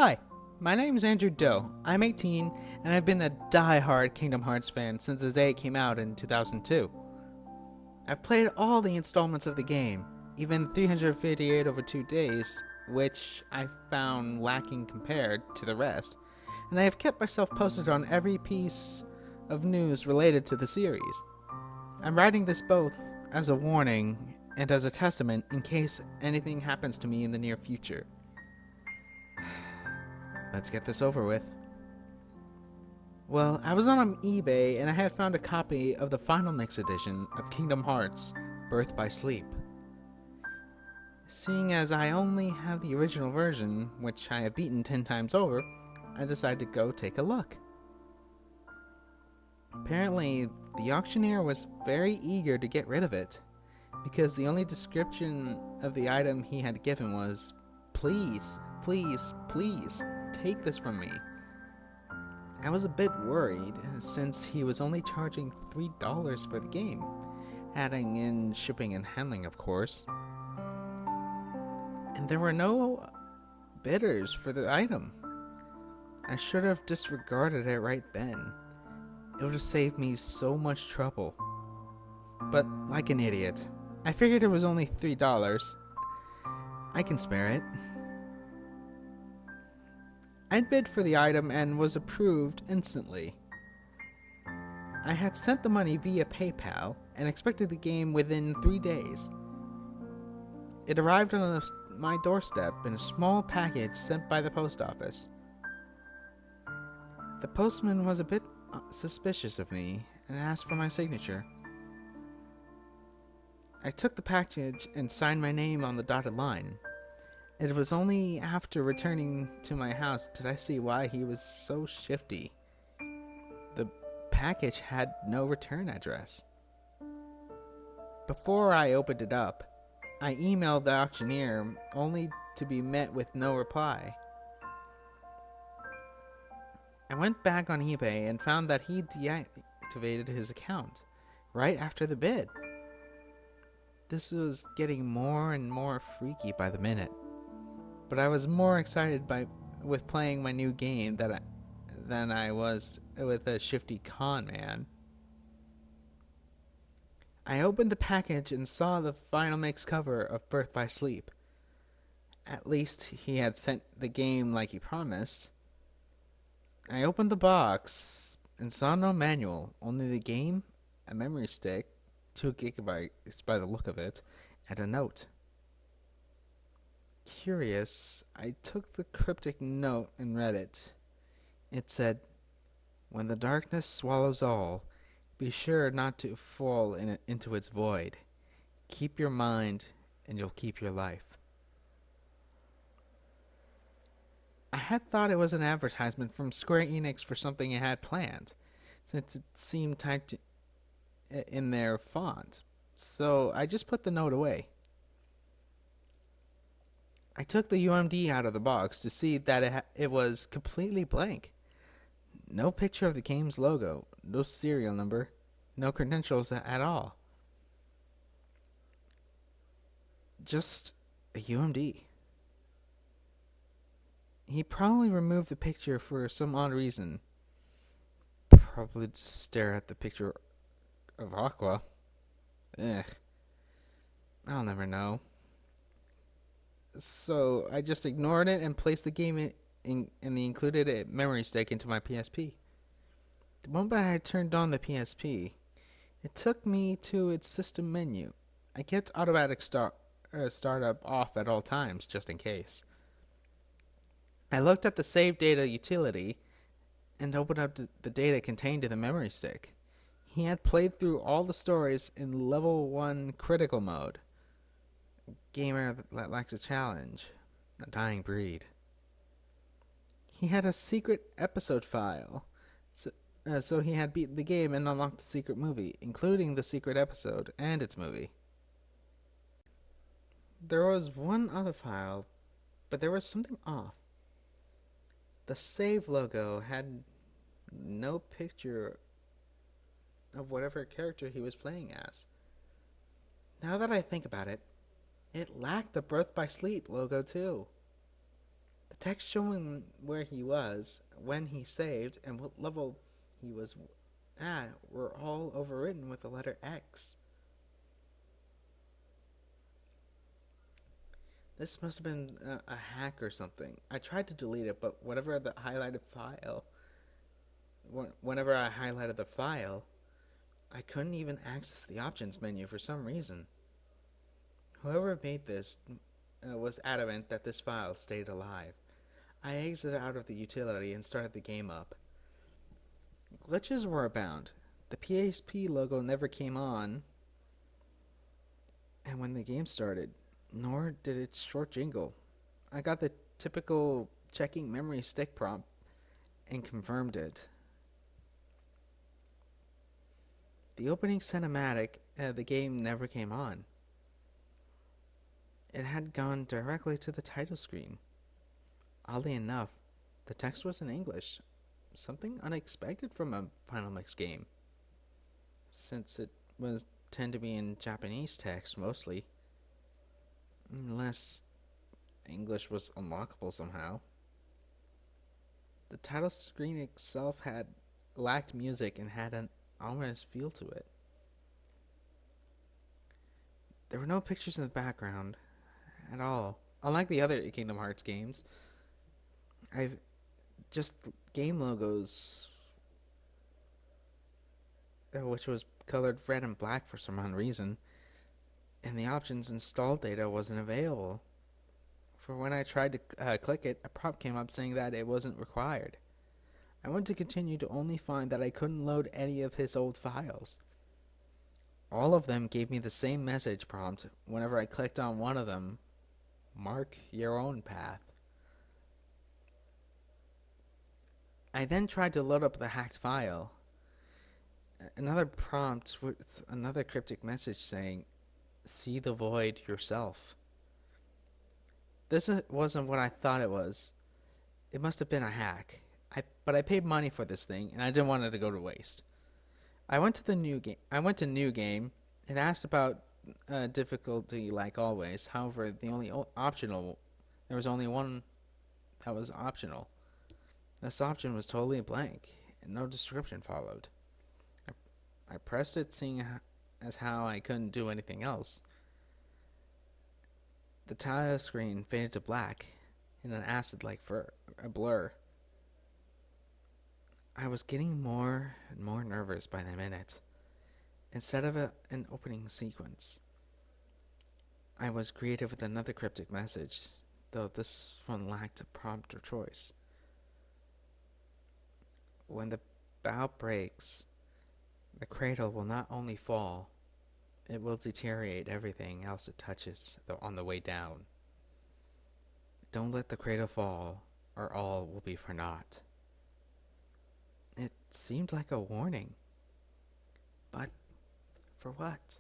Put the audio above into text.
Hi, my name is Andrew Doe. I'm 18, and I've been a die-hard Kingdom Hearts fan since the day it came out in 2002. I've played all the installments of the game, even 358 over 2 days, which I found lacking compared to the rest, and I have kept myself posted on every piece of news related to the series. I'm writing this both as a warning and as a testament in case anything happens to me in the near future. Let's get this over with. Well, I was on eBay and I had found a copy of the Final Mix edition of Kingdom Hearts Birth by Sleep. Seeing as I only have the original version, which I have beaten 10 times over, I decided to go take a look. Apparently, the auctioneer was very eager to get rid of it, because the only description of the item he had given was, "Please, please, please, take this from me." I was a bit worried, since he was only charging $3 for the game, adding in shipping and handling, of course. And there were no bidders for the item. I should have disregarded it right then. It would have saved me so much trouble. But like an idiot, I figured it was only $3. I can spare it. I bid for the item and was approved instantly. I had sent the money via PayPal and expected the game within 3 days. It arrived on my doorstep in a small package sent by the post office. The postman was a bit suspicious of me and asked for my signature. I took the package and signed my name on the dotted line. It was only after returning to my house did I see why he was so shifty. The package had no return address. Before I opened it up, I emailed the auctioneer only to be met with no reply. I went back on eBay and found that he deactivated his account right after the bid. This was getting more and more freaky by the minute, but I was more excited with playing my new game than I was with a shifty con man. I opened the package and saw the Final Mix cover of Birth by Sleep. At least he had sent the game like he promised. I opened the box and saw no manual, only the game, a memory stick, 2 gigabytes by the look of it, and a note. Curious, I took the cryptic note and read it. It said, "When the darkness swallows all, be sure not to fall into its void. Keep your mind, and you'll keep your life." I had thought it was an advertisement from Square Enix for something it had planned, since it seemed typed in their font, so I just put the note away. I took the UMD out of the box to see that it was completely blank. No picture of the game's logo, no serial number, no credentials at all. Just a UMD. He probably removed the picture for some odd reason. Probably just stare at the picture of Aqua. Ugh. I'll never know. So I just ignored it and placed the game in the included memory stick into my PSP. The moment I turned on the PSP, it took me to its system menu. I kept automatic startup off at all times, just in case. I looked at the save data utility and opened up the data contained in the memory stick. He had played through all the stories in level 1 critical mode. A gamer that likes a challenge, a dying breed. He had a secret episode file, so he had beaten the game and unlocked the secret movie, including the secret episode and its movie. There was one other file, but there was something off. The save logo had no picture of whatever character he was playing as. Now that I think about it, it lacked the Birth by Sleep logo too. The text showing where he was, when he saved, and what level he was at were all overwritten with the letter X. This must have been a hack or something. I tried to delete it, but whenever I highlighted the file, I couldn't even access the options menu for some reason. Whoever made this was adamant that this file stayed alive. I exited out of the utility and started the game up. Glitches were abound. The PSP logo never came on, and when the game started, nor did its short jingle. I got the typical checking memory stick prompt and confirmed it. The opening cinematic, the game never came on. It had gone directly to the title screen. Oddly enough, the text was in English, something unexpected from a Final Mix game, since it was tend to be in Japanese text mostly, unless English was unlockable somehow. The title screen itself lacked music and had an ominous feel to it. There were no pictures in the background at all. Unlike the other Kingdom Hearts games, I've just game logos, which was colored red and black for some unknown reason, and the options install data wasn't available. For when I tried to click it, a prompt came up saying that it wasn't required. I went to continue to only find that I couldn't load any of his old files. All of them gave me the same message prompt whenever I clicked on one of them. Mark your own path. I then tried to load up the hacked file. Another prompt with another cryptic message saying, "See the void yourself." This wasn't what I thought it was. It must have been a hack. But I paid money for this thing, and I didn't want it to go to waste. I went to new game. It asked about difficulty like always. However, there was only one that was optional. This option was totally blank, and no description followed. I pressed it, seeing as how I couldn't do anything else. The tile screen faded to black in an acid-like blur. I was getting more and more nervous by the minute. Instead of an opening sequence, I was greeted with another cryptic message, though this one lacked a prompt or choice. When the bow breaks, the cradle will not only fall, it will deteriorate everything else it touches on the way down. Don't let the cradle fall, or all will be for naught. It seemed like a warning. But for what?